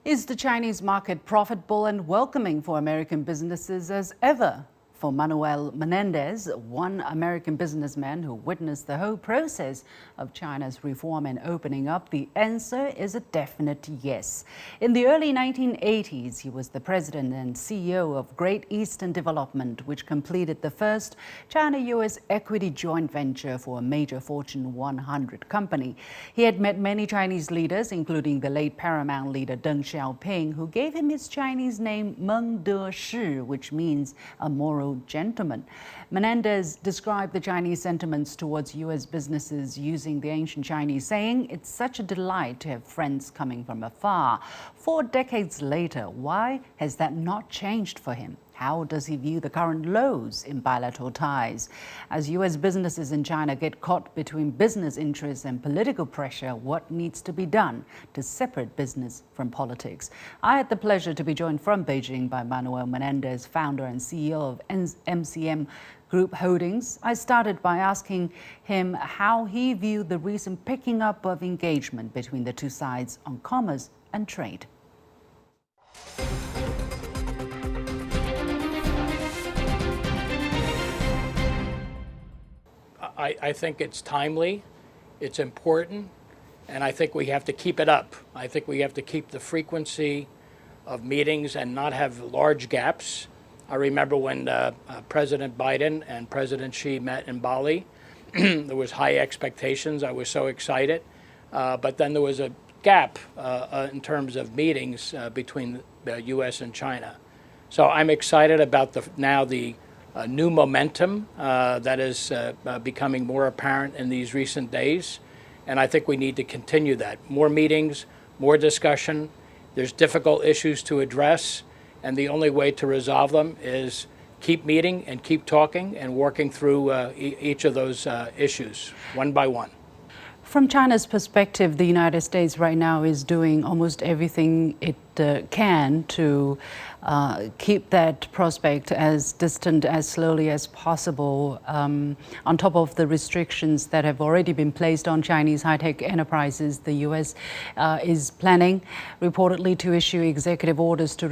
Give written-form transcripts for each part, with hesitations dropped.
Is the Chinese market profitable and welcoming for American businesses as ever? For Manuel Menendez, one American businessman who witnessed the whole process of China's reform and opening up, the answer is a definite yes. In the early 1980s, he was the president and CEO of Great Eastern Development, which completed the first China-U.S. equity joint venture for a major Fortune 100 company. He had met many Chinese leaders, including the late Paramount leader Deng Xiaoping, who gave him his Chinese name Meng De Shi, which means a moral gentleman. Menendez described the Chinese sentiments towards U.S. businesses using the ancient Chinese saying, "It's such a delight to have friends coming from afar." 4 decades later, why has that not changed for him? How does he view the current lows in bilateral ties? As U.S. businesses in China get caught between business interests and political pressure, what needs to be done to separate business from politics? I had the pleasure to be joined from Beijing by Manuel Menendez, founder and CEO of MCM Group Holdings. I started by asking him how he viewed the recent picking up of engagement between the two sides on commerce and trade. I think it's timely, it's important, and I think we have to keep it up. I think we have to keep the frequency of meetings and not have large gaps. I remember when President Biden and President Xi met in Bali, there was high expectations. I was so excited. But then there was a gap in terms of meetings between the U.S. and China. So I'm excited about the new momentum that is becoming more apparent in these recent days. And I think we need to continue that. More meetings, more discussion. There's difficult issues to address, and the only way to resolve them is keep meeting and keep talking and working through each of those issues one by one. From China's perspective, the United States right now is doing almost everything it can to keep that prospect as distant, as slowly as possible, on top of the restrictions that have already been placed on Chinese high-tech enterprises. The U.S. is planning, reportedly, to issue executive orders to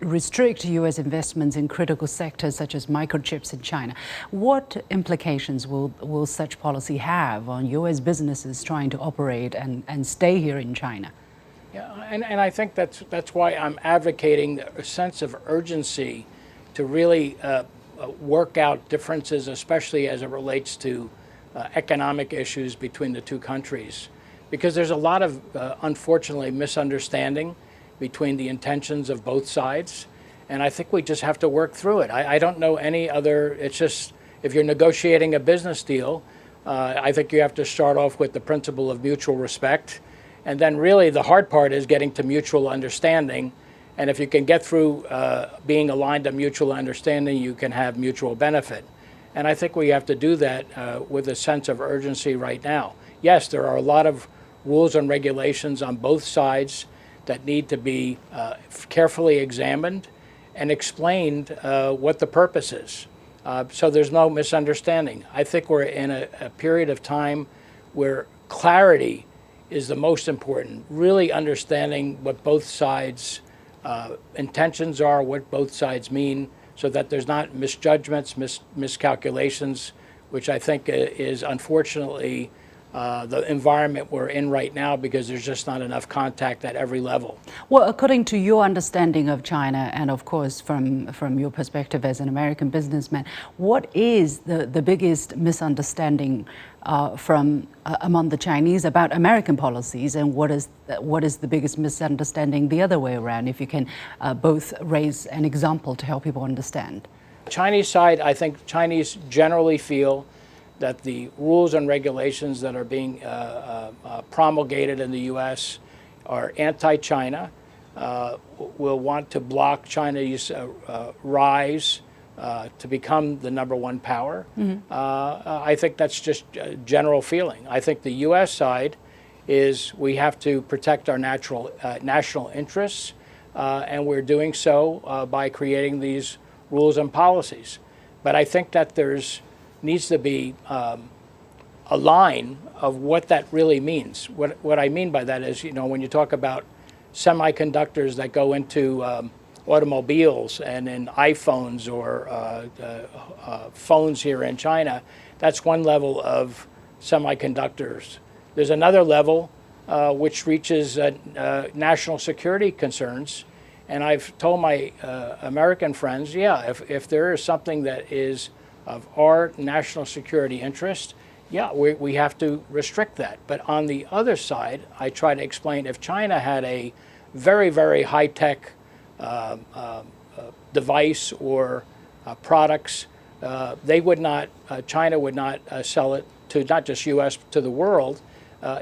restrict U.S. investments in critical sectors such as microchips in China. What implications will such policy have on U.S. businesses trying to operate and stay here in China? Yeah, and I think that's why I'm advocating a sense of urgency to really work out differences, especially as it relates to economic issues between the two countries. Because there's a lot of, unfortunately, misunderstanding between the intentions of both sides. And I think we just have to work through it. I don't know any other, it's just, if you're negotiating a business deal, I think you have to start off with the principle of mutual respect. And then really the hard part is getting to mutual understanding. And if you can get through being aligned to mutual understanding, you can have mutual benefit. And I think we have to do that with a sense of urgency right now. Yes, there are a lot of rules and regulations on both sides that need to be carefully examined and explained what the purpose is. So there's no misunderstanding. I think we're in a period of time where clarity is the most important, really understanding what both sides' intentions are, what both sides mean, so that there's not misjudgments, miscalculations, which I think is unfortunately the environment we're in right now, because there's just not enough contact at every level. Well, according to your understanding of China, and of course from your perspective as an American businessman, what is the biggest misunderstanding among the Chinese about American policies, and what is the biggest misunderstanding the other way around? If you can both raise an example to help people understand. Chinese side, I think Chinese generally feel that the rules and regulations that are being promulgated in the U.S. are anti-China, will want to block China's rise to become the #1 power. I think that's just a general feeling. I think the U.S. side is we have to protect our national interests, and we're doing so by creating these rules and policies. But I think that needs to be a line of what that really means. What I mean by that is, when you talk about semiconductors that go into automobiles and in iPhones or phones here in China. That's one level of semiconductors. There's another level which reaches national security concerns. And I've told my American friends, yeah, if there is something that is of our national security interest, yeah, we have to restrict that. But on the other side, I try to explain if China had a very, very high-tech device or products, they would not, China would not sell it to not just U.S., to the world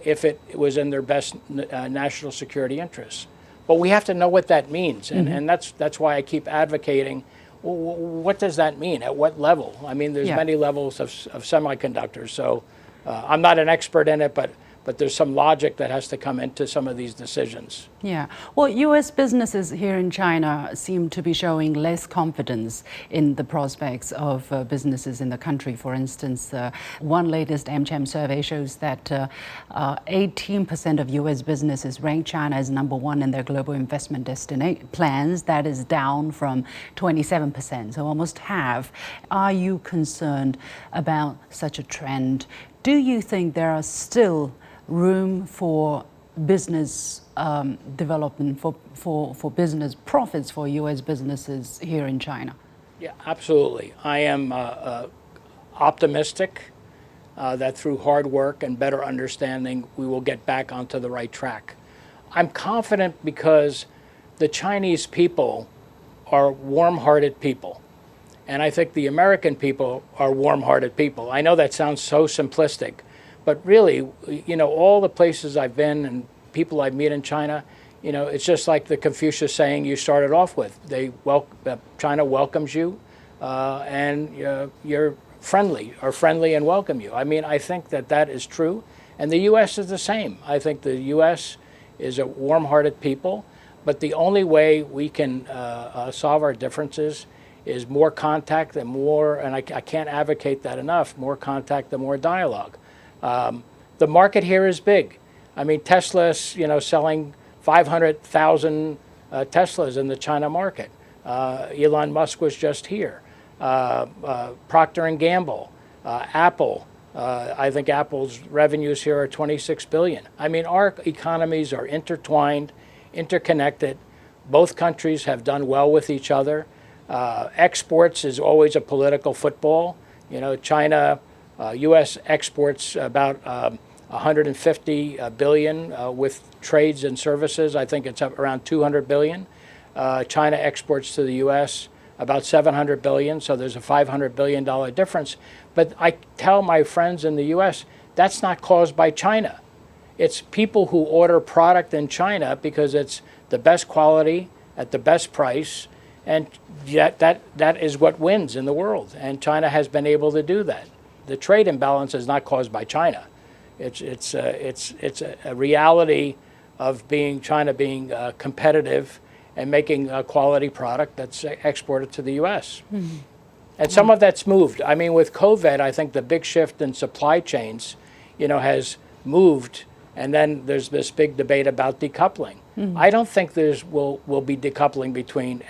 if it was in their best national security interests. But we have to know what that means, and that's why I keep advocating, well, what does that mean? At what level? I mean, there's many levels of semiconductors, so I'm not an expert in it, but there's some logic that has to come into some of these decisions. Yeah. Well, U.S. businesses here in China seem to be showing less confidence in the prospects of businesses in the country. For instance, one latest AmCham survey shows that 18% of U.S. businesses rank China as number one in their global investment plans. That is down from 27%, so almost half. Are you concerned about such a trend? Do you think there are still room for business development, for business profits for U.S. businesses here in China? Yeah, absolutely. I am optimistic that through hard work and better understanding, we will get back onto the right track. I'm confident because the Chinese people are warm-hearted people. And I think the American people are warm-hearted people. I know that sounds so simplistic, but really, you know, all the places I've been and people I meet in China, you know, it's just like the Confucius saying you started off with. China welcomes you, and you're friendly and welcome you. I mean, I think that is true, and the U.S. is the same. I think the U.S. is a warm-hearted people, but the only way we can solve our differences is more contact and more, and I can't advocate that enough, more contact and more dialogue. The market here is big. I mean, Tesla's, you know, selling 500,000 Teslas in the China market. Elon Musk was just here. Procter & Gamble, Apple. I think Apple's revenues here are 26 billion. I mean, our economies are intertwined, interconnected. Both countries have done well with each other. Exports is always a political football. You know, China, U.S. exports about 150 billion with trades and services. I think it's up around 200 billion. China exports to the U.S. about 700 billion, so there's a $500 billion difference. But I tell my friends in the U.S., that's not caused by China. It's people who order product in China because it's the best quality at the best price, and yet that is what wins in the world, and China has been able to do that. The trade imbalance is not caused by China. It's a reality of China being competitive and making a quality product that's exported to the U.S. Mm-hmm. And some of that's moved. I mean, with COVID, I think the big shift in supply chains, you know, has moved, and then there's this big debate about decoupling. Mm-hmm. I don't think will be decoupling between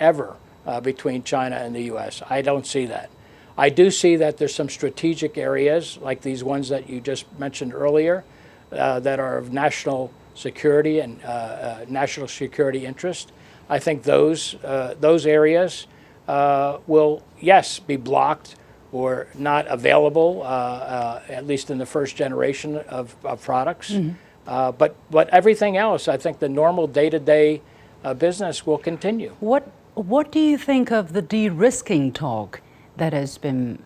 China and the U.S. I don't see that. I do see that there's some strategic areas, like these ones that you just mentioned earlier, that are of national security and national security interest. I think those areas will, yes, be blocked or not available, at least in the first generation of products. Mm-hmm. But everything else, I think the normal day-to-day business will continue. What do you think of the de-risking talk that has been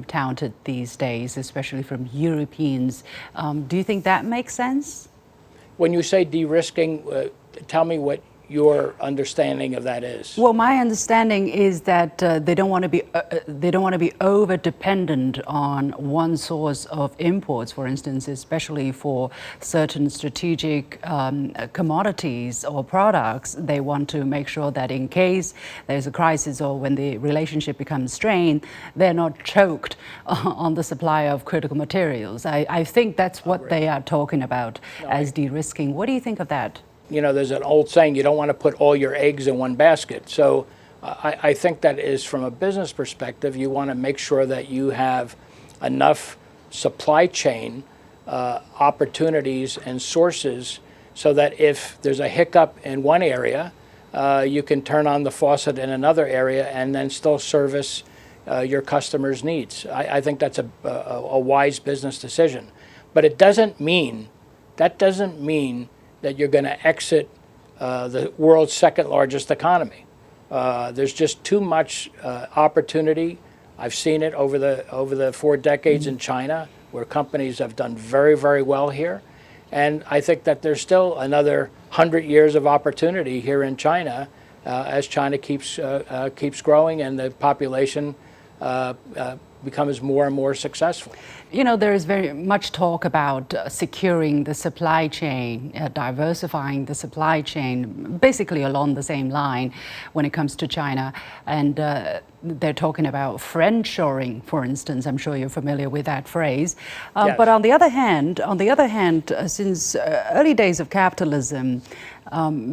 touted these days, especially from Europeans? Do you think that makes sense? When you say de-risking, tell me what your understanding of that is. Well, my understanding is that they don't want to be over dependent on one source of imports, for instance, especially for certain strategic commodities or products. They want to make sure that in case there's a crisis or when the relationship becomes strained, they're not choked on the supply of critical materials. I think that's what they are talking about as de-risking. What do you think of that? there's an old saying, you don't want to put all your eggs in one basket. So I think that is, from a business perspective, you want to make sure that you have enough supply chain opportunities and sources so that if there's a hiccup in one area, you can turn on the faucet in another area and then still service your customers' needs. I think that's a wise business decision. But it doesn't mean that you're going to exit the world's second largest economy. There's just too much opportunity. I've seen it over the 4 decades in China, where companies have done very, very well here. And I think that there's still another 100 years of opportunity here in China as China keeps growing and the population becomes more and more successful. There is very much talk about securing the supply chain, diversifying the supply chain, basically along the same line when it comes to China. And they're talking about friendshoring, for instance. I'm sure you're familiar with that phrase. Yes. But on the other hand, since early days of capitalism,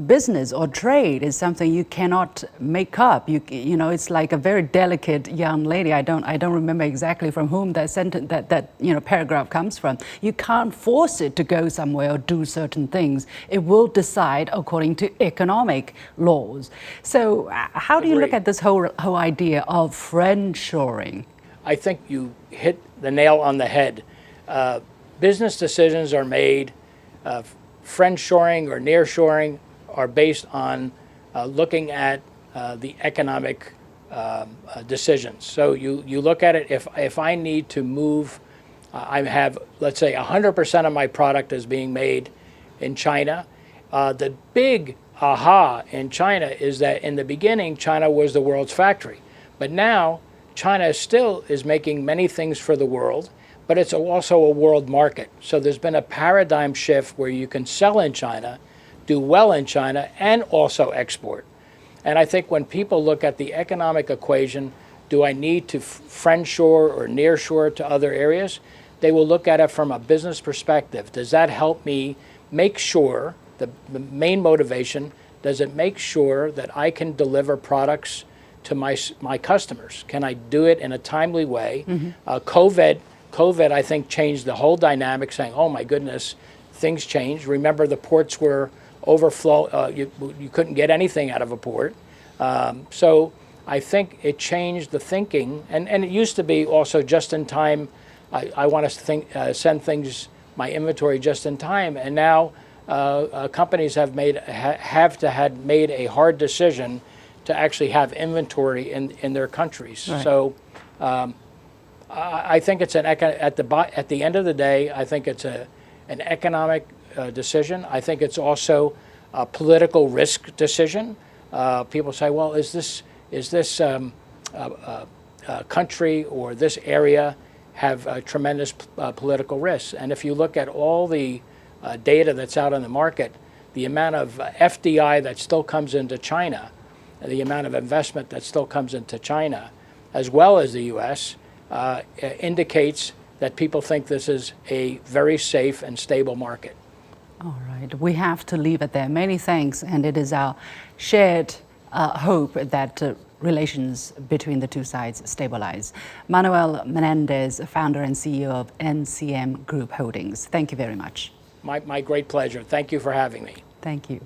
business or trade is something you cannot make up. It's like a very delicate young lady. I don't remember exactly from whom that sentence, that paragraph comes from. You can't force it to go somewhere or do certain things. It will decide according to economic laws. So, how do you look at this whole idea of friendshoring? I think you hit the nail on the head. Business decisions are made. Friendshoring or nearshoring are based on looking at the economic decisions. So you look at it, if I need to move, I have, let's say, 100% of my product is being made in China. The big aha in China is that in the beginning, China was the world's factory. But now, China still is making many things for the world, but it's also a world market. So there's been a paradigm shift where you can sell in China, do well in China, and also export. And I think when people look at the economic equation, do I need to friendshore or nearshore to other areas? They will look at it from a business perspective. Does that help me make sure, the main motivation, does it make sure that I can deliver products to my customers? Can I do it in a timely way? Mm-hmm. COVID, I think, changed the whole dynamic, saying, oh my goodness, things changed. Remember, the ports were overflow. You couldn't get anything out of a port. So I think it changed the thinking. And it used to be also just in time. I want to send things, my inventory just in time. And now companies have made a hard decision to actually have inventory in their countries. Right. So I think it's at the end of the day, I think it's an economic decision. I think it's also a political risk decision. People say, well, is this country or this area have tremendous political risks? And if you look at all the data that's out on the market, the amount of FDI that still comes into China, the amount of investment that still comes into China, as well as the U.S., indicates that people think this is a very safe and stable market. All right, we have to leave it there. Many thanks, and it is our shared hope that relations between the two sides stabilize. Manuel Menendez, founder and CEO of NCM Group Holdings. Thank you very much. My great pleasure. Thank you for having me. Thank you.